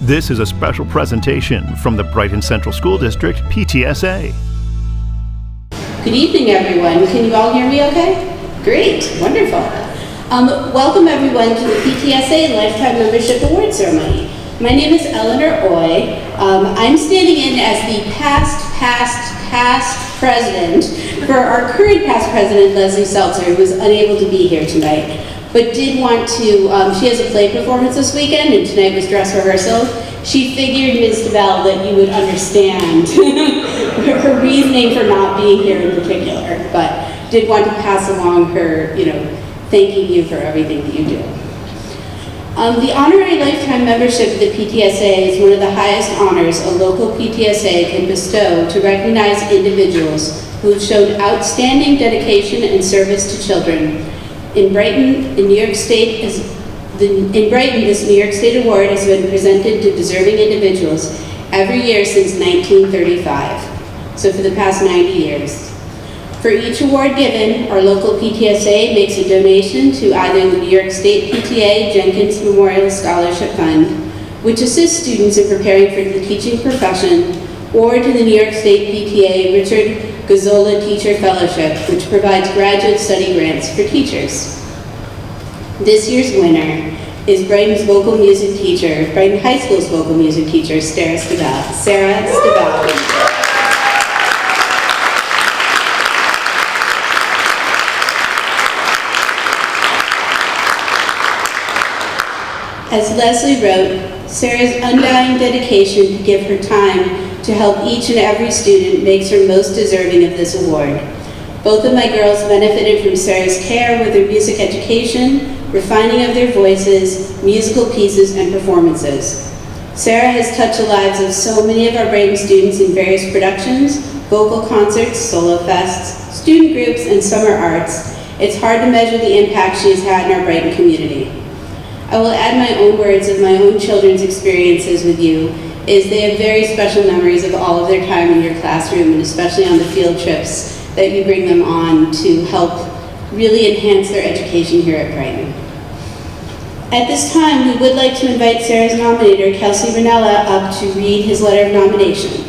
This is a special presentation from the Brighton Central School District PTSA. Good evening, everyone. Can you all hear me okay? Great, wonderful. Welcome everyone to the PTSA Lifetime Membership Award Ceremony. My name is Eleanor Oy. I'm standing in as the past president for our current past president, Leslie Seltzer, who was unable to be here tonight, but did want to, she has a play performance this weekend, and tonight was dress rehearsal. She figured, Ms. DeBell, that you would understand her reasoning for not being here in particular, but did want to pass along her, thanking you for everything that you do. The honorary lifetime membership of the PTSA is one of the highest honors a local PTSA can bestow to recognize individuals who have shown outstanding dedication and service to children. In Brighton, this New York State Award has been presented to deserving individuals every year since 1935, so for the past 90 years. For each award given, our local PTSA makes a donation to either the New York State PTA Jenkins Memorial Scholarship Fund, which assists students in preparing for the teaching profession, or to the New York State PTA Richard Gazzola Teacher Fellowship, which provides graduate study grants for teachers. This year's winner is Brighton High School's vocal music teacher, Sarah Stabell. As Leslie wrote, Sarah's undying dedication to give her time to help each and every student makes her most deserving of this award. Both of my girls benefited from Sarah's care with their music education, refining of their voices, musical pieces, and performances. Sarah has touched the lives of so many of our Brighton students in various productions, vocal concerts, solo fests, student groups, and summer arts. It's hard to measure the impact she has had in our Brighton community. I will add my own words of my own children's experiences with you, as they have very special memories of all of their time in your classroom, and especially on the field trips that you bring them on to help really enhance their education here at Brighton. At this time, we would like to invite Sarah's nominator, Kelsey Ranella, up to read his letter of nomination.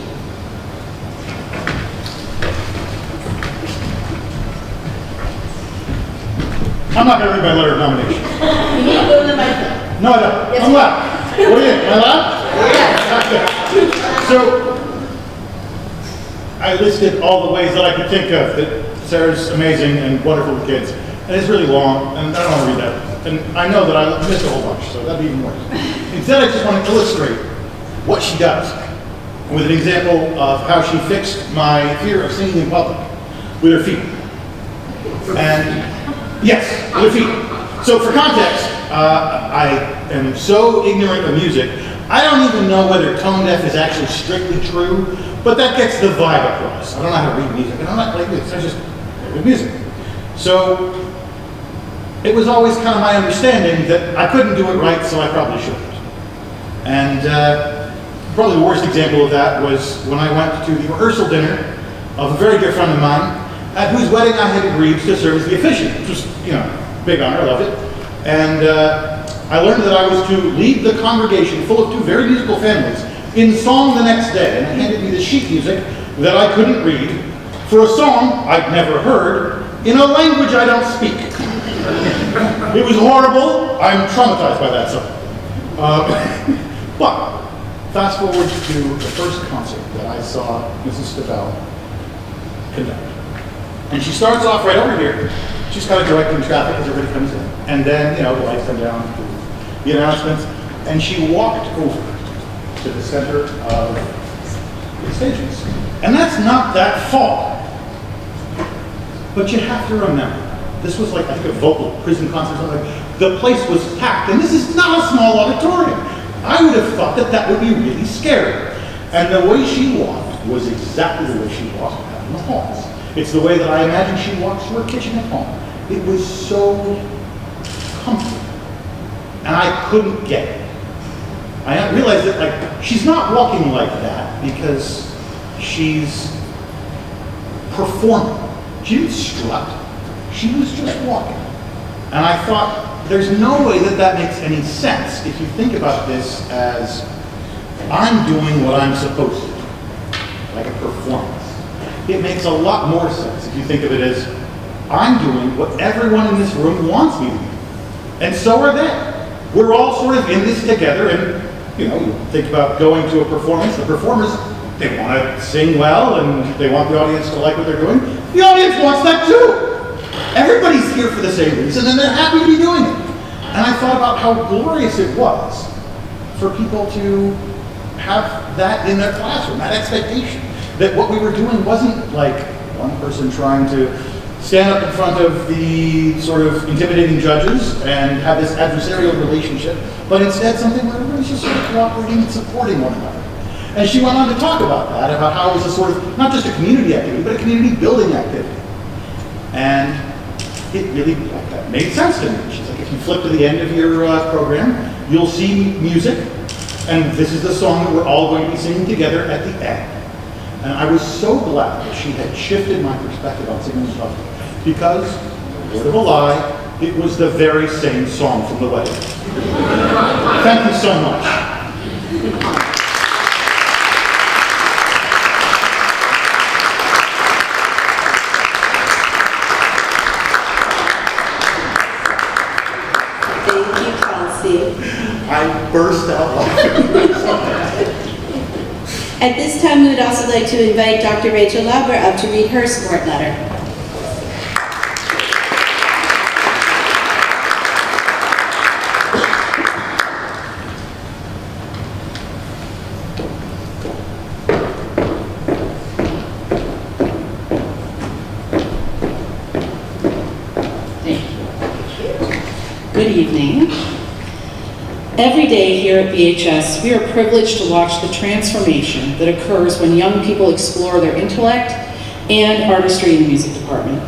I'm not going to read my letter of nomination. You need to go to the microphone. No, I don't. Yes, I'm loud. What are you? Am I loud? Yes. So, I listed all the ways that I could think of that Sarah's amazing and wonderful with kids. And it's really long, and I don't want to read that. And I know that I missed a whole bunch, so that'd be even worse. Instead, I just want to illustrate what she does with an example of how she fixed my fear of singing in public with her feet. And yes, with her feet. So for context, I am so ignorant of music, I don't even know whether tone deaf is actually strictly true, but that gets the vibe across. I don't know how to read music, and I'm not like this, I just read music. So it was always kind of my understanding that I couldn't do it right, so I probably shouldn't. And probably the worst example of that was when I went to the rehearsal dinner of a very dear friend of mine, at whose wedding I had agreed to serve as the officiant, which was, big honor, I loved it. And I learned that I was to lead the congregation, full of two very musical families, in song the next day. And they handed me the sheet music that I couldn't read for a song I'd never heard in a language I don't speak. It was horrible. I'm traumatized by that song. But fast forward to the first concert that I saw Mrs. Stabell conduct. And she starts off right over here. She's kind of directing traffic as everybody comes in. And then, the lights come down, the announcements. And she walked over to the center of the stages. And that's not that far. But you have to remember, this was like, I think, a vocal prison concert or something. The place was packed, and this is not a small auditorium. I would have thought that that would be really scary. And the way she walked was exactly the way she walked out in the halls. It's the way that I imagine she walks to her kitchen at home. It was so comfortable. And I couldn't get it. I realized that, she's not walking like that because she's performing. She didn't strut. She was just walking. And I thought, there's no way that that makes any sense if you think about this as I'm doing what I'm supposed to do, like a performance. It makes a lot more sense if you think of it as, I'm doing what everyone in this room wants me to do. And so are they. We're all sort of in this together, and you think about going to a performance. The performers, they want to sing well, and they want the audience to like what they're doing. The audience wants that too. Everybody's here for the same reason, and they're happy to be doing it. And I thought about how glorious it was for people to have that in their classroom, that expectation, that what we were doing wasn't like one person trying to stand up in front of the sort of intimidating judges and have this adversarial relationship, but instead something where everybody's just sort of cooperating and supporting one another. And she went on to talk about that, about how it was a sort of, not just a community activity, but a community building activity. And it really, like, that made sense to me. She's like, if you flip to the end of your program, you'll see music, and this is the song that we're all going to be singing together at the end. And I was so glad that she had shifted my perspective on singing and love, because, word of a lie, it was the very same song from the wedding. Thank you so much. Thank you, Kelsey. I burst out laughing. At this time, we would also like to invite Dr. Rachel Lauber up to read her support letter. Good evening. Every day here at BHS, we are privileged to watch the transformation that occurs when young people explore their intellect and artistry in the music department.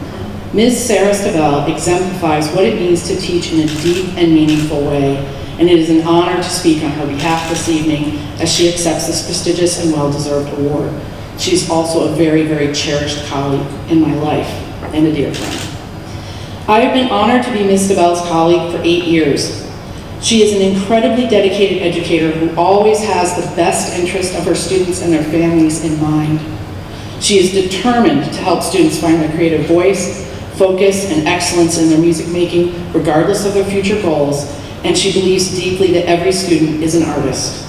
Ms. Sarah Stabell exemplifies what it means to teach in a deep and meaningful way, and it is an honor to speak on her behalf this evening as she accepts this prestigious and well-deserved award. She's also a very, very cherished colleague in my life and a dear friend. I have been honored to be Ms. Stabell's colleague for 8 years. She is an incredibly dedicated educator who always has the best interest of her students and their families in mind. She is determined to help students find their creative voice, focus, and excellence in their music making, regardless of their future goals, and she believes deeply that every student is an artist.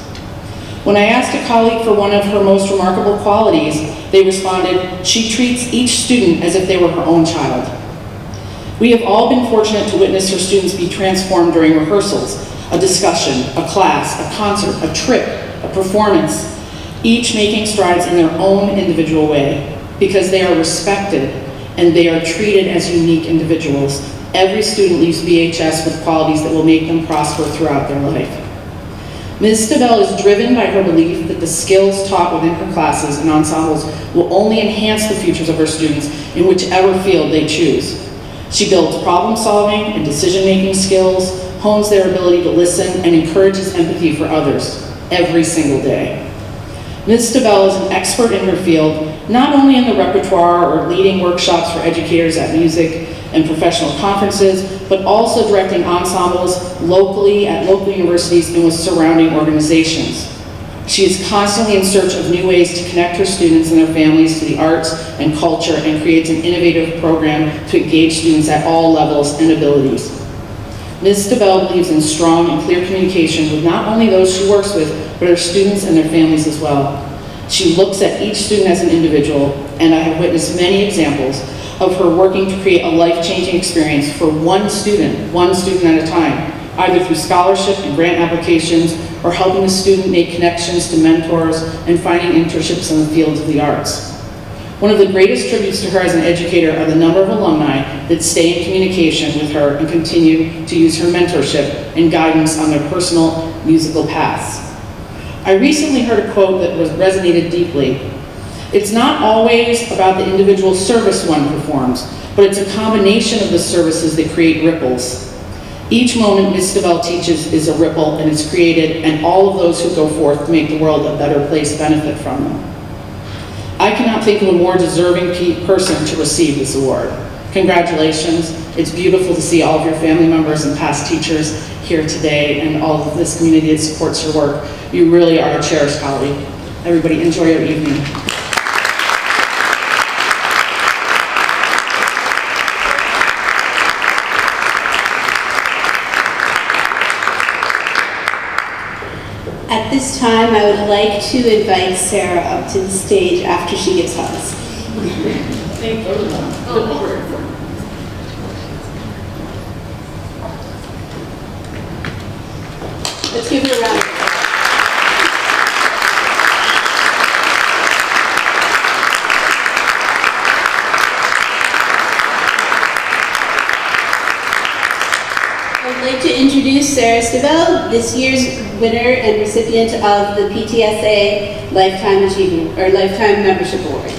When I asked a colleague for one of her most remarkable qualities, they responded, "She treats each student as if they were her own child." We have all been fortunate to witness her students be transformed during rehearsals, a discussion, a class, a concert, a trip, a performance, each making strides in their own individual way, because they are respected and they are treated as unique individuals. Every student leaves BHS with qualities that will make them prosper throughout their life. Ms. Stabell is driven by her belief that the skills taught within her classes and ensembles will only enhance the futures of her students in whichever field they choose. She builds problem-solving and decision-making skills, hones their ability to listen, and encourages empathy for others every single day. Ms. Stabell is an expert in her field, not only in the repertoire or leading workshops for educators at music and professional conferences, but also directing ensembles locally at local universities and with surrounding organizations. She is constantly in search of new ways to connect her students and their families to the arts and culture, and creates an innovative program to engage students at all levels and abilities. Ms. Stabell believes in strong and clear communication with not only those she works with, but her students and their families as well. She looks at each student as an individual, and I have witnessed many examples of her working to create a life-changing experience for one student at a time, either through scholarship and grant applications, or helping a student make connections to mentors and finding internships in the fields of the arts. One of the greatest tributes to her as an educator are the number of alumni that stay in communication with her and continue to use her mentorship and guidance on their personal musical paths. I recently heard a quote that resonated deeply. It's not always about the individual service one performs, but it's a combination of the services that create ripples. Each moment Ms. Stabell teaches is a ripple, and it's created, and all of those who go forth to make the world a better place benefit from them. I cannot think of a more deserving person to receive this award. Congratulations. It's beautiful to see all of your family members and past teachers here today and all of this community that supports your work. You really are a cherished colleague. Everybody enjoy your evening. At this time, I would like to invite Sarah up to the stage after she gives hugs. Thank you. Let's give her a round of applause. I'd like to introduce Sarah Stivell, this year's winner and recipient of the PTSA Lifetime Achievement or Lifetime Membership Award.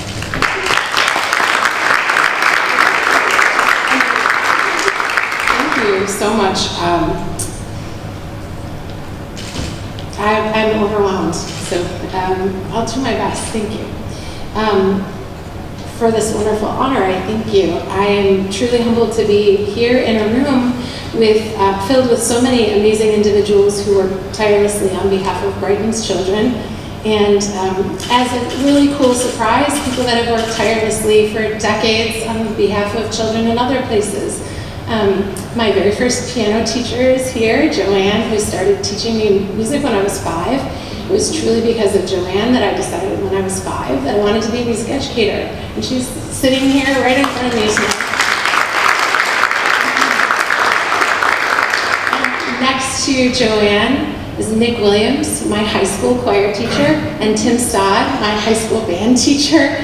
Thank you so much. I'm overwhelmed, so I'll do my best. Thank you. For this wonderful honor, I thank you. I am truly humbled to be here in a room with filled with so many amazing individuals who work tirelessly on behalf of Brighton's children. And as a really cool surprise, people that have worked tirelessly for decades on behalf of children in other places. My very first piano teacher is here, Joanne, who started teaching me music when I was 5. It was truly because of Joanne that I decided when I was 5 that I wanted to be a music educator. And she's sitting here right in front of me. Next to Joanne is Nick Williams, my high school choir teacher, and Tim Stodd, my high school band teacher,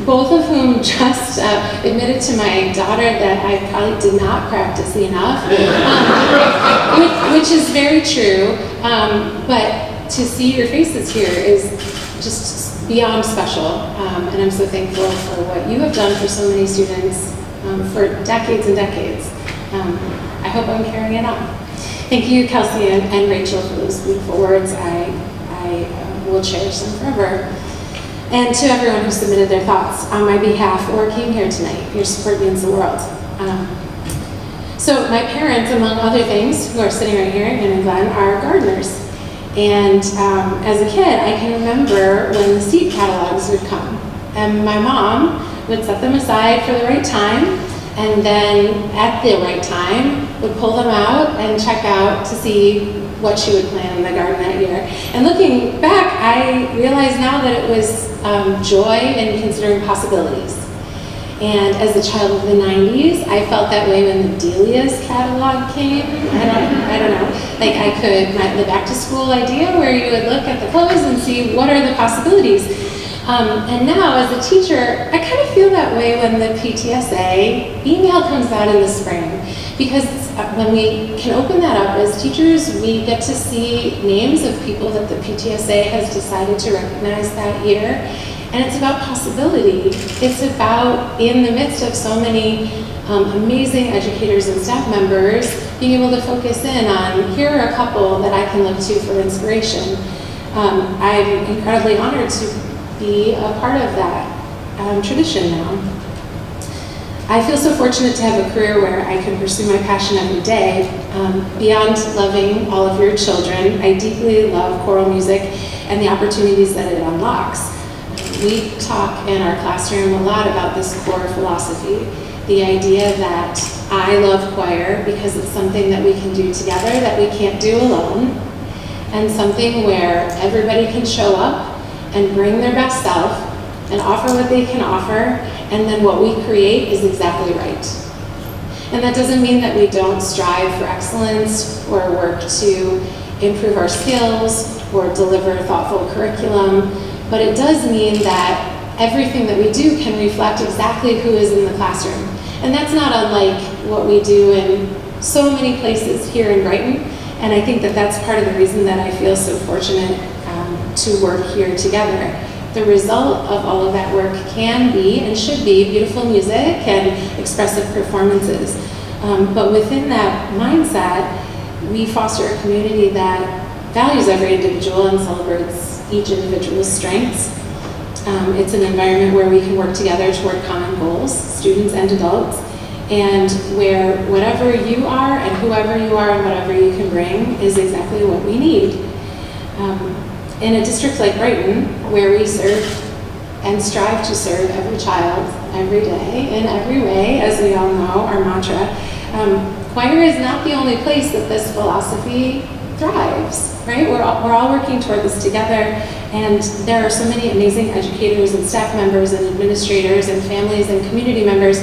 both of whom just admitted to my daughter that I probably did not practice enough, which is very true, but to see your faces here is just beyond special, and I'm so thankful for what you have done for so many students for decades and decades. I hope I'm carrying it on. Thank you, Kelsey and Rachel, for those beautiful words. I will cherish them forever. And to everyone who submitted their thoughts on my behalf or came here tonight, your support means the world. So my parents, among other things, who are sitting right here, Ann and Glenn, are gardeners. And as a kid, I can remember when the seed catalogs would come. And my mom would set them aside for the right time, and then at the right time, would pull them out and check out to see what she would plant in the garden that year. And looking back, I realize now that it was joy in considering possibilities. And as a child of the 90s, I felt that way when the Delia's catalog came. I don't know. Like the back to school idea where you would look at the clothes and see what are the possibilities. And now as a teacher, I kind of feel that way when the PTSA email comes out in the spring. Because when we can open that up as teachers, we get to see names of people that the PTSA has decided to recognize that year. And it's about possibility. It's about, in the midst of so many amazing educators and staff members, being able to focus in on, here are a couple that I can look to for inspiration. I'm incredibly honored to be a part of that tradition now. I feel so fortunate to have a career where I can pursue my passion every day. Beyond loving all of your children, I deeply love choral music and the opportunities that it unlocks. We talk in our classroom a lot about this core philosophy, the idea that I love choir because it's something that we can do together that we can't do alone, and something where everybody can show up and bring their best self and offer what they can offer, and then what we create is exactly right. And that doesn't mean that we don't strive for excellence or work to improve our skills or deliver thoughtful curriculum, but it does mean that everything that we do can reflect exactly who is in the classroom. And that's not unlike what we do in so many places here in Brighton, and I think that that's part of the reason that I feel so fortunate to work here together. The result of all of that work can be and should be beautiful music and expressive performances. But within that mindset, we foster a community that values every individual and celebrates each individual's strengths. It's an environment where we can work together toward common goals, students and adults, and where whatever you are and whoever you are and whatever you can bring is exactly what we need. In a district like Brighton, where we serve and strive to serve every child every day in every way, as we all know, our mantra, choir is not the only place that this philosophy thrives, right? We're all working toward this together, and there are so many amazing educators and staff members and administrators and families and community members,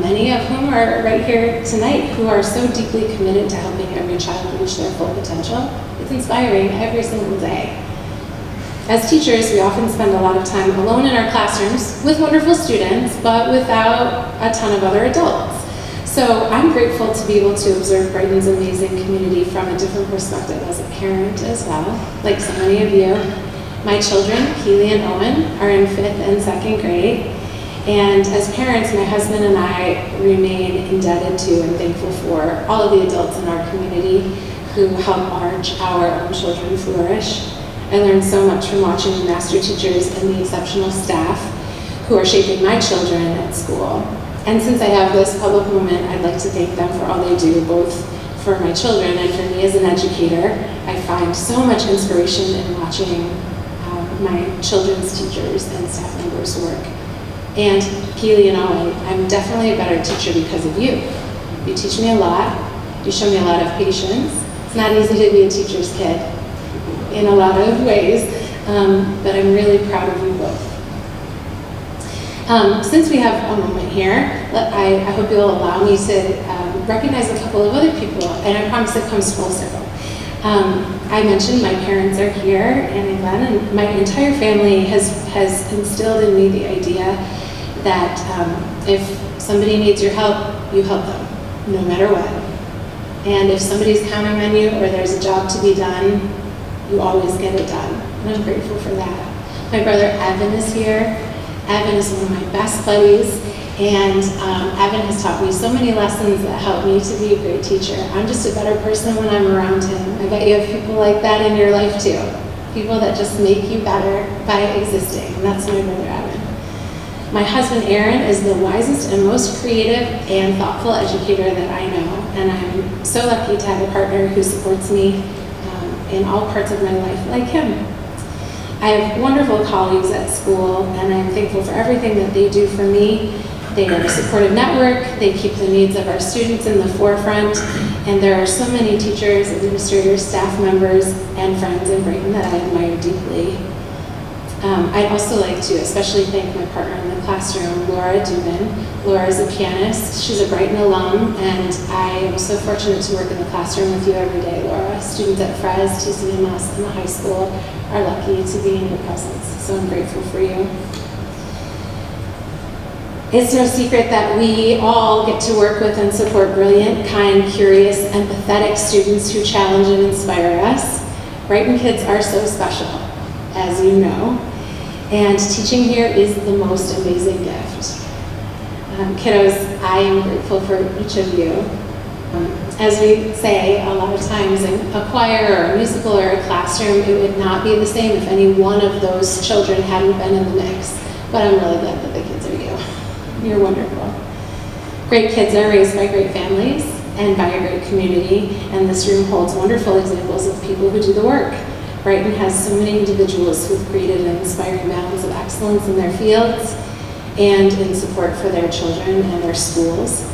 many of whom are right here tonight, who are so deeply committed to helping every child reach their full potential. It's inspiring every single day. As teachers, we often spend a lot of time alone in our classrooms with wonderful students, but without a ton of other adults. So I'm grateful to be able to observe Brighton's amazing community from a different perspective as a parent as well, like so many of you. My children, Keely and Owen, are in 5th and 2nd grade, and as parents, my husband and I remain indebted to and thankful for all of the adults in our community who help our own children flourish. I learned so much from watching the master teachers and the exceptional staff who are shaping my children at school. And since I have this public moment, I'd like to thank them for all they do, both for my children and for me as an educator. I find so much inspiration in watching my children's teachers and staff members work. And Keely and Owen, I'm definitely a better teacher because of you. You teach me a lot. You show me a lot of patience. It's not easy to be a teacher's kid in a lot of ways, but I'm really proud of you both. Since we have a moment here, I hope you'll allow me to recognize a couple of other people, and I promise it comes full circle. I mentioned my parents are here, Anne and Glenn, and my entire family has instilled in me the idea that if somebody needs your help, you help them, no matter what. And if somebody's counting on you or there's a job to be done, you always get it done, and I'm grateful for that. My brother Evan is here. Evan is one of my best buddies, and Evan has taught me so many lessons that help me to be a great teacher. I'm just a better person when I'm around him. I bet you have people like that in your life too. People that just make you better by existing, and that's my brother Evan. My husband Aaron is the wisest and most creative and thoughtful educator that I know, and I'm so lucky to have a partner who supports me in all parts of my life like him. I have wonderful colleagues at school, and I'm thankful for everything that they do for me. They are a supportive network, they keep the needs of our students in the forefront, and there are so many teachers, administrators, staff members, and friends in Brighton that I admire deeply. I'd also like to especially thank my partner in the classroom, Laura Dubin. Laura is a pianist, she's a Brighton alum, and I am so fortunate to work in the classroom with you every day, Laura. Students at Fres, TCMS, and the high school are lucky to be in your presence, so I'm grateful for you. It's no secret that we all get to work with and support brilliant, kind, curious, empathetic students who challenge and inspire us. Brighton kids are so special, as you know, and teaching here is the most amazing gift. Kiddos, I am grateful for each of you. As we say a lot of times in a choir or a musical or a classroom, it would not be the same if any one of those children hadn't been in the mix. But I'm really glad that the kids are you. You're wonderful. Great kids are raised by great families and by a great community, and this room holds wonderful examples of people who do the work. Brighton has so many individuals who've created an inspiring balance of excellence in their fields and in support for their children and their schools.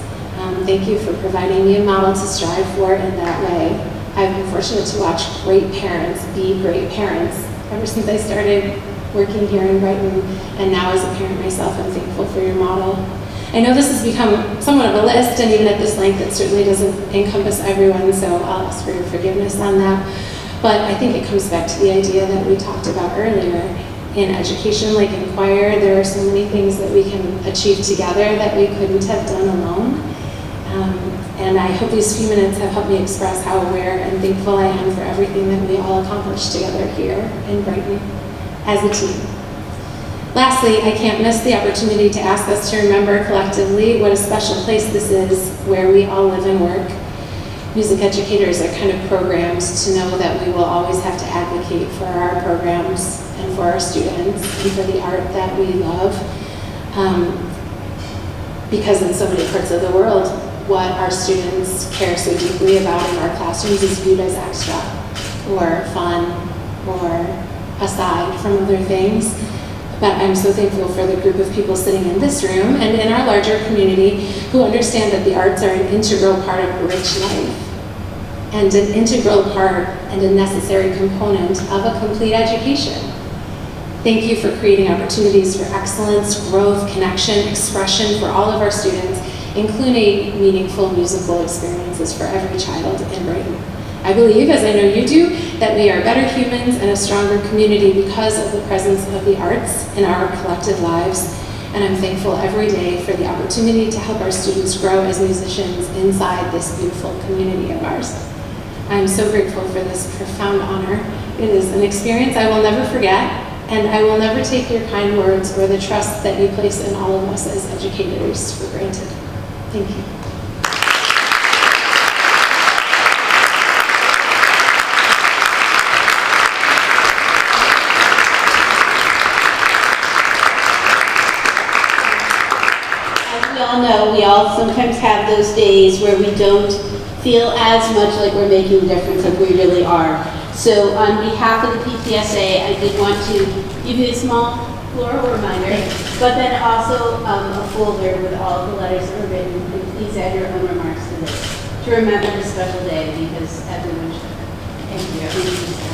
Thank you for providing me a model to strive for in that way. I've been fortunate to watch great parents be great parents ever since I started working here in Brighton, and now as a parent myself, I'm thankful for your model. I know this has become somewhat of a list, and even at this length, it certainly doesn't encompass everyone, so I'll ask for your forgiveness on that. But I think it comes back to the idea that we talked about earlier. In education, like in choir, there are so many things that we can achieve together that we couldn't have done alone. And I hope these few minutes have helped me express how aware and thankful I am for everything that we all accomplished together here in Brighton as a team. Lastly, I can't miss the opportunity to ask us to remember collectively what a special place this is where we all live and work. Music educators are kind of programmed to know that we will always have to advocate for our programs and for our students and for the art that we love. because in so many parts of the world, what our students care so deeply about in our classrooms is viewed as extra or fun or aside from other things. But I'm so thankful for the group of people sitting in this room and in our larger community who understand that the arts are an integral part of a rich life and an integral part and a necessary component of a complete education. Thank you for creating opportunities for excellence, growth, connection, expression for all of our students, including meaningful musical experiences for every child in Brighton. I believe, as I know you do, that we are better humans and a stronger community because of the presence of the arts in our collective lives. And I'm thankful every day for the opportunity to help our students grow as musicians inside this beautiful community of ours. I'm so grateful for this profound honor. It is an experience I will never forget, and I will never take your kind words or the trust that you place in all of us as educators for granted. Thank you. We all sometimes have those days where we don't feel as much like we're making a difference as we really are. So on behalf of the PTSA, I did want to give you a small floral reminder, but then also a folder with all of the letters that were written, and please add your own remarks to this to remember this special day, because everyone should. Thank you.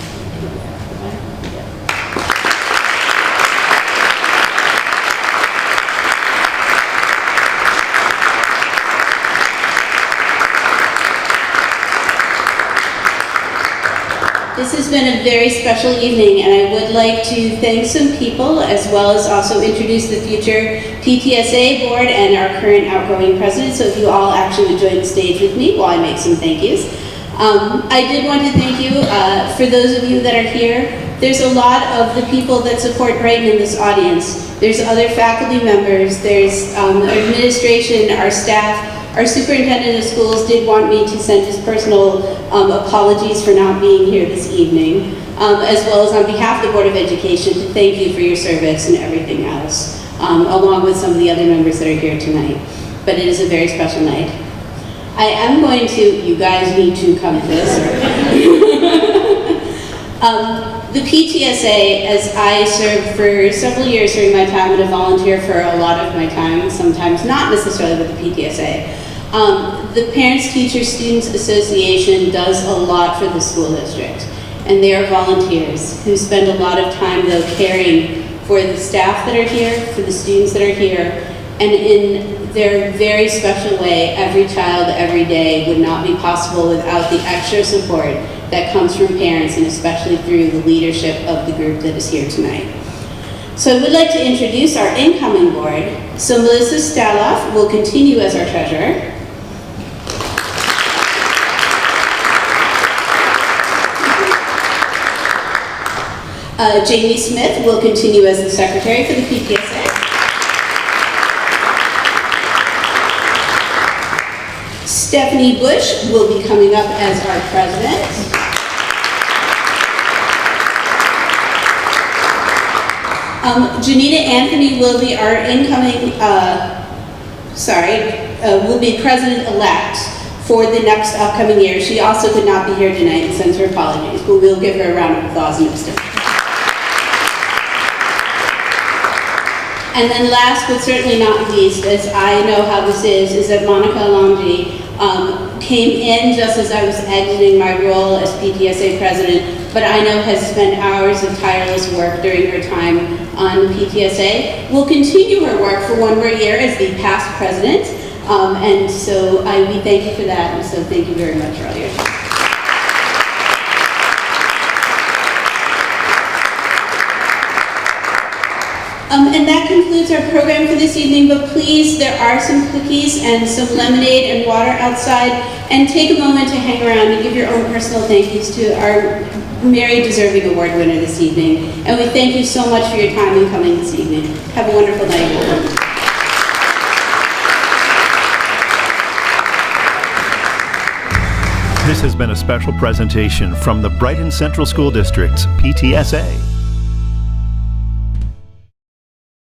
This has been a very special evening, and I would like to thank some people as well as also introduce the future PTSA board and our current outgoing president. So if you all actually would join the stage with me while I make some thank yous. I did want to thank you for those of you that are here. There's a lot of the people that support Brighton in this audience. There's other faculty members, there's our administration, our staff. Our superintendent of schools did want me to send his personal apologies for not being here this evening, as well as on behalf of the Board of Education to thank you for your service and everything else, along with some of the other members that are here tonight. But it is a very special night. I am going to, you guys need to come to this. The PTSA, as I served for several years during my time and a volunteer for a lot of my time, sometimes not necessarily with the PTSA, the Parents, Teachers, Students Association does a lot for the school district. And they are volunteers who spend a lot of time, though, caring for the staff that are here, for the students that are here, and in their very special way, every child, every day would not be possible without the extra support that comes from parents, and especially through the leadership of the group that is here tonight. So I would like to introduce our incoming board. So Melissa Staloff will continue as our treasurer. Jamie Smith will continue as the secretary for the PTSA. Stephanie Bush will be coming up as our president. Janita Anthony will be our incoming, will be president-elect for the next upcoming year. She also could not be here tonight and sends her apologies, but we'll give her a round of applause in a second. And then last but certainly not least, as I know how this is that Monica Alonji came in just as I was exiting my role as PTSA president, but I know has spent hours of tireless work during her time on PTSA. Will continue her work for one more year as the past president, and so we thank you for that, and so thank you very much for all your time. And that concludes our program for this evening, but please, there are some cookies and some lemonade and water outside, and take a moment to hang around and give your own personal thank yous to our very deserving award winner this evening. And we thank you so much for your time in coming this evening. Have a wonderful night, everyone. This has been a special presentation from the Brighton Central School District's PTSA.